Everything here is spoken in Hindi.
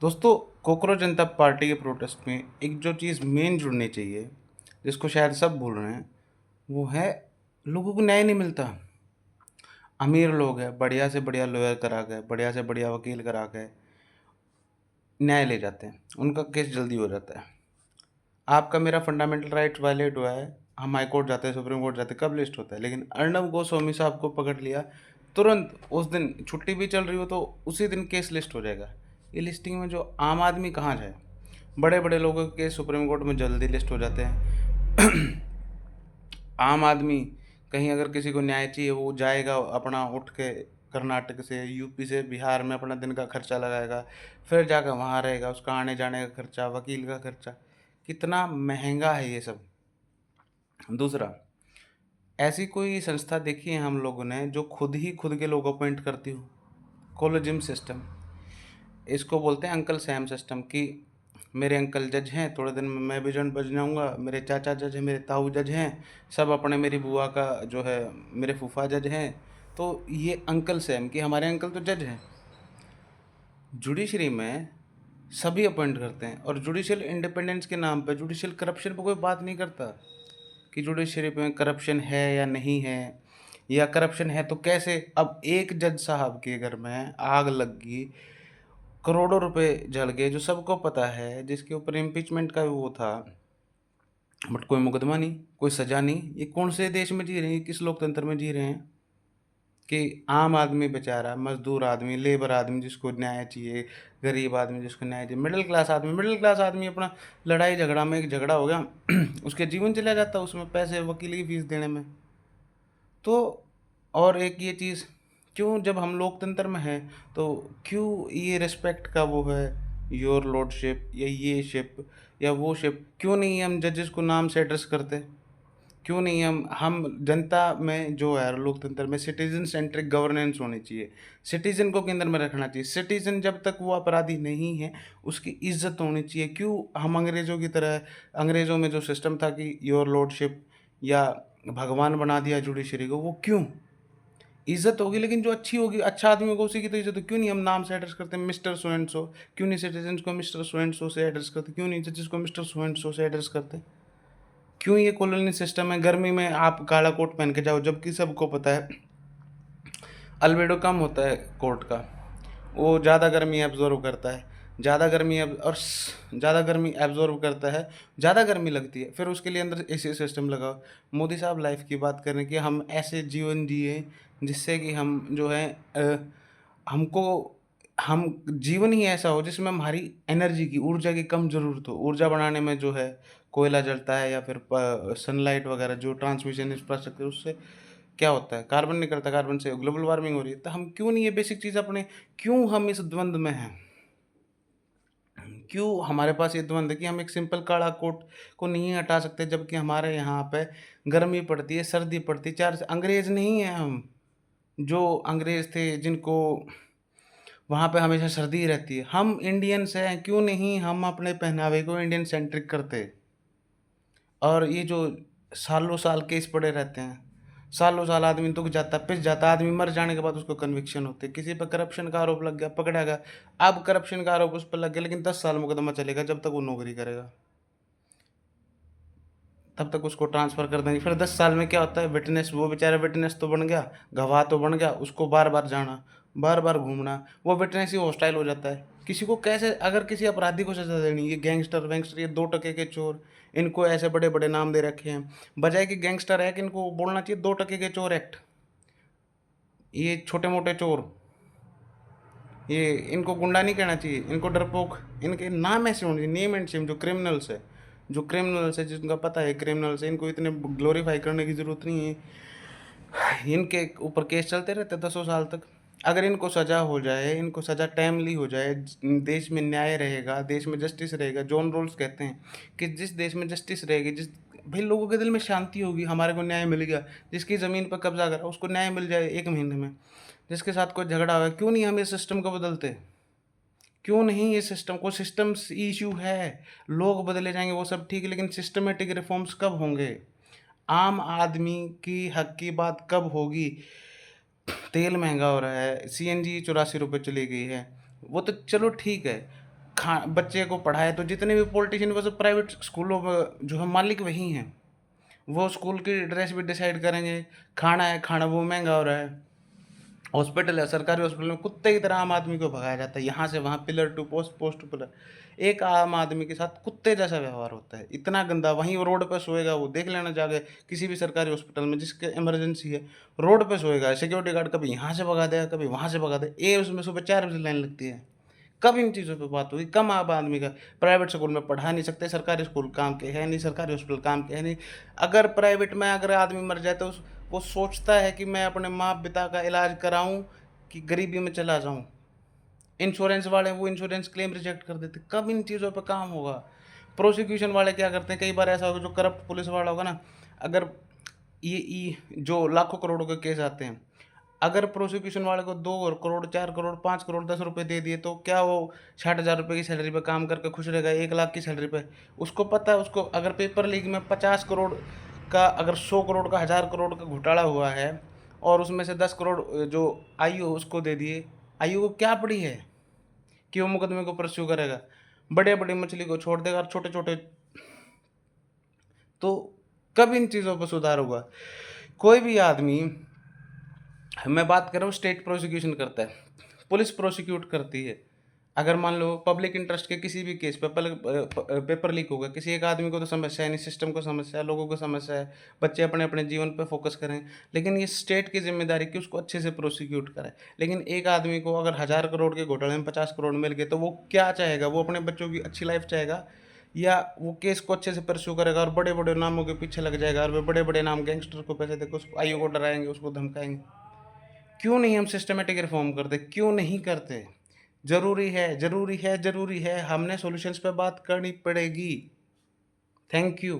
दोस्तों, कॉकरोच जनता पार्टी के प्रोटेस्ट में एक जो चीज़ मेन जुड़नी चाहिए, जिसको शायद सब भूल रहे हैं, वो है लोगों को न्याय नहीं मिलता। अमीर लोग हैं, बढ़िया से बढ़िया लॉयर करा के, बढ़िया से बढ़िया वकील करा के न्याय ले जाते हैं। उनका केस जल्दी हो जाता है। आपका मेरा फंडामेंटल राइट्स वायलेट हुआ है, हम हाई कोर्ट जाते हैं, सुप्रीम कोर्ट जाते हैं, कब लिस्ट होता है? लेकिन अर्नब गोस्वामी साहब को पकड़ लिया, तुरंत उस दिन छुट्टी भी चल रही हो तो उसी दिन केस लिस्ट हो जाएगा। ये लिस्टिंग में जो आम आदमी कहाँ जाए? बड़े बड़े लोगों के केस सुप्रीम कोर्ट में जल्दी लिस्ट हो जाते हैं। आम आदमी कहीं अगर किसी को न्याय चाहिए, वो जाएगा अपना उठ के कर्नाटक से, यूपी से, बिहार में अपना दिन का खर्चा लगाएगा, फिर जाकर वहाँ रहेगा, उसका आने जाने का खर्चा, वकील का खर्चा। कितना महंगा है ये सब। दूसरा, ऐसी कोई संस्था देखी है हम लोगों ने जो खुद ही खुद के लोग अपॉइंट करती हो? कोलोजियम सिस्टम, इसको बोलते हैं अंकल सैम सिस्टम। कि मेरे अंकल जज हैं, थोड़े दिन में मैं भी जज बन जाऊँगा, मेरे चाचा जज हैं, मेरे ताऊ जज हैं, सब अपने, मेरी बुआ का जो है, मेरे फूफा जज हैं। तो ये अंकल सैम कि हमारे अंकल तो जज हैं। जुडिशरी में सभी अपॉइंट करते हैं, और जुडिशियल इंडिपेंडेंस के नाम पे जुडिशियल करप्शन पे कोई बात नहीं करता कि जुडिशरी में करप्शन है या नहीं है, या करप्शन है तो कैसे। अब एक जज साहब के घर में आग लग गई, करोड़ों रुपए जल गए, जो सबको पता है, जिसके ऊपर इम्पीचमेंट का वो था, बट कोई मुकदमा नहीं, कोई सजा नहीं। ये कौन से देश में जी रहे हैं, किस लोकतंत्र में जी रहे हैं? कि आम आदमी बेचारा, मजदूर आदमी, लेबर आदमी जिसको न्याय चाहिए, गरीब आदमी जिसको न्याय चाहिए, मिडिल क्लास आदमी अपना लड़ाई झगड़ा में, एक झगड़ा हो गया, उसके जीवन चला जाता उसमें, पैसे वकील की फीस देने में। तो और एक ये चीज़, क्यों जब हम लोकतंत्र में हैं तो क्यों ये रिस्पेक्ट का वो है, योर लॉर्डशिप या ये शिप या वो शिप, क्यों नहीं हम जजेस को नाम से एड्रेस करते? क्यों नहीं हम जनता में जो है, लोकतंत्र में सिटीजन सेंट्रिक गवर्नेंस होनी चाहिए, सिटीजन को केंद्र में रखना चाहिए। सिटीजन जब तक वो अपराधी नहीं है, उसकी इज्जत होनी चाहिए। क्यों हम अंग्रेज़ों की तरह, अंग्रेज़ों में जो सिस्टम था कि योर लॉर्डशिप या भगवान बना दिया जुडिशरी को, वो क्यों? इज्जत होगी, लेकिन जो अच्छी होगी, अच्छा आदमी होगा, उसी की तो इज्जत हो। क्यों नहीं हम नाम से एड्रेस करते हैं, मिस्टर सो एंड सो? क्यों नहीं सिटीजन को मिस्टर सो एंड सो से एड्रेस करते? क्यों नहीं जजेस को मिस्टर सो एंड सो से एड्रेस करते? क्यों ये कॉलोनी सिस्टम है? गर्मी में आप काला कोट पहन के जाओ, जबकि सबको पता है अल्बेडो कम होता है कोट का, वो ज़्यादा गर्मी एब्जॉर्व करता है। ज़्यादा गर्मी एब्जॉर्व करता है, ज़्यादा गर्मी लगती है, फिर उसके लिए अंदर एसी सिस्टम लगाओ। मोदी साहब लाइफ की बात करें कि हम ऐसे जीवन जिए जिससे कि हम जो है, हमको हम जीवन ही ऐसा हो जिसमें हमारी एनर्जी की, ऊर्जा की कम ज़रूरत हो। ऊर्जा बनाने में जो है कोयला जलता है, या फिर सनलाइट वगैरह जो ट्रांसमिशन इंफ्रास्ट्रक्चर, उससे क्या होता है, कार्बन निकलता है, कार्बन से ग्लोबल वार्मिंग हो रही है। तो हम क्यों नहीं ये बेसिक चीज़ अपने, क्यों हम इस द्वंद में हैं? क्यों हमारे पास ये द्वंद है कि हम एक सिंपल काला कोट को नहीं हटा सकते, जबकि हमारे यहाँ पे गर्मी पड़ती है, सर्दी पड़ती है। चार अंग्रेज नहीं है हम, जो अंग्रेज थे जिनको वहाँ पे हमेशा सर्दी ही रहती है। हम इंडियंस हैं, क्यों नहीं हम अपने पहनावे को इंडियन सेंट्रिक करते? और ये जो सालों साल केस पड़े रहते हैं, सालों साल आदमी दुख जाता, पिस जाता, आदमी मर जाने के बाद उसको कन्विक्शन होते है। किसी पर करप्शन का आरोप लग गया, पकड़ा गया, अब करप्शन का आरोप उस पर लग गया, लेकिन 10 साल मुकदमा चलेगा, जब तक वो नौकरी करेगा तब तक उसको ट्रांसफ़र कर देंगे। फिर 10 साल में क्या होता है, विटनेस, वो बेचारा विटनेस तो बन गया, गवाह तो बन गया, उसको बार बार जाना, बार बार घूमना, वो विटनेस ही हॉस्टाइल हो जाता है। किसी को कैसे, अगर किसी अपराधी को सजा देनी, ये गैंगस्टर वैंगस्टर, ये 2 टके के चोर, इनको ऐसे बड़े बड़े नाम दे रखे हैं, बजाय कि गैंगस्टर एक्ट, इनको बोलना चाहिए 2 टके के चोर एक्ट। ये छोटे मोटे चोर, ये इनको गुंडा नहीं कहना चाहिए, इनको डरपोक, इनके नाम ऐसे होने चाहिए, नेम एंड शेम। जो क्रिमिनल्स है, जिनका पता है क्रिमिनल्स है, इनको इतने ग्लोरीफाई करने की ज़रूरत नहीं है। इनके ऊपर केस चलते रहते 10 साल तक। अगर इनको सज़ा हो जाए, इनको सज़ा टाइमली हो जाए, देश में न्याय रहेगा, देश में जस्टिस रहेगा। जॉन रोल्स कहते हैं कि जिस देश में जस्टिस रहेगी, जिस भाई लोगों के दिल में शांति होगी, हमारे को न्याय मिल गया, जिसकी ज़मीन पर कब्जा करा उसको न्याय मिल जाए 1 महीने में, जिसके साथ कोई झगड़ा हुआ, क्यों नहीं हम इस सिस्टम को बदलते? क्यों नहीं ये सिस्टम को, सिस्टम्स इशू है, लोग बदले जाएंगे वो सब ठीक है, लेकिन सिस्टमेटिक रिफॉर्म्स कब होंगे? आम आदमी की हक की बात कब होगी? तेल महंगा हो रहा है, सीएनजी 84 रुपये चली गई है, वो तो चलो ठीक है, खा बच्चे को पढ़ाए, तो जितने भी पॉलिटिशियन वो सब प्राइवेट स्कूलों में जो है मालिक वही हैं। वो स्कूल की ड्रेस भी डिसाइड करेंगे, खाना है, खाना वो महँगा हो रहा है। हॉस्पिटल है, सरकारी हॉस्पिटल में कुत्ते की तरह आम आदमी को भगाया जाता है, यहाँ से वहाँ, pillar to post, post to pillar. एक आम आदमी के साथ कुत्ते जैसा व्यवहार होता है, इतना गंदा। वहीं वो रोड पे सोएगा, वो देख लेना जाके किसी भी सरकारी हॉस्पिटल में जिसके इमरजेंसी है, रोड पे सोएगा। सिक्योरिटी गार्ड कभी यहाँ से भगा देगा, कभी वहाँ से भगा देगा। उसमें सुबह 4 बजे लाइन लगती है। कब इन चीज़ों पे बात हुई? कम आम आदमी का प्राइवेट स्कूल में पढ़ा नहीं सकते, सरकारी स्कूल काम के है नहीं, सरकारी हॉस्पिटल काम के है नहीं। अगर प्राइवेट में अगर आदमी मर जाए तो वो सोचता है कि मैं अपने माँ पिता का इलाज कराऊं कि गरीबी में चला जाऊं। इंश्योरेंस वाले वो इंश्योरेंस क्लेम रिजेक्ट कर देते। कब इन चीज़ों पे काम होगा? प्रोसिक्यूशन वाले क्या करते हैं, कई बार ऐसा होगा, जो करप्ट पुलिस वाला होगा ना, अगर ये जो लाखों करोड़ों के केस आते हैं, अगर प्रोसिक्यूशन वाले को 2 करोड़, 4 करोड़, 5 करोड़, 10 रुपये दे दिए, तो क्या वो 60,000 रुपये की सैलरी पे काम करके खुश रहेगा? 1 लाख की सैलरी पे? उसको पता है, उसको अगर पेपर लीक में 50 करोड़ का, अगर 100 करोड़ का, 1000 करोड़ का घोटाला हुआ है, और उसमें से 10 करोड़ जो आयु उसको दे दिए, आयु को क्या पड़ी है कि वो मुकदमे को परस्यू करेगा? बड़े बड़ी मछली को छोड़ देगा, और छोटे छोटे। तो कब इन चीज़ों पर सुधार होगा? कोई भी आदमी, मैं बात कर रहा हूँ, स्टेट प्रोसिक्यूशन करता है, पुलिस प्रोसिक्यूट करती है। अगर मान लो पब्लिक इंटरेस्ट के किसी भी केस पे पेपर लीक होगा, किसी एक आदमी को तो समस्या है नहीं, सिस्टम को समस्या है, लोगों को समस्या है, बच्चे अपने अपने जीवन पे फोकस करें। लेकिन ये स्टेट की जिम्मेदारी कि उसको अच्छे से प्रोसिक्यूट करे। लेकिन एक आदमी को अगर 1000 करोड़ के घोटाले में 50 करोड़ मिल गए, तो वो क्या चाहेगा? वो अपने बच्चों की अच्छी लाइफ चाहेगा, या वो केस को अच्छे से परस्यू करेगा और बड़े बड़े नामों के पीछे लग जाएगा, और वे बड़े बड़े नाम गैंगस्टर को पैसे देकर उसको, आईओ को डराएंगे, उसको धमकाएंगे? क्यों नहीं हम सिस्टमेटिक रिफॉर्म करते? क्यों नहीं करते? ज़रूरी है, ज़रूरी है, ज़रूरी है। हमने सॉल्यूशंस पे बात करनी पड़ेगी। Thank you.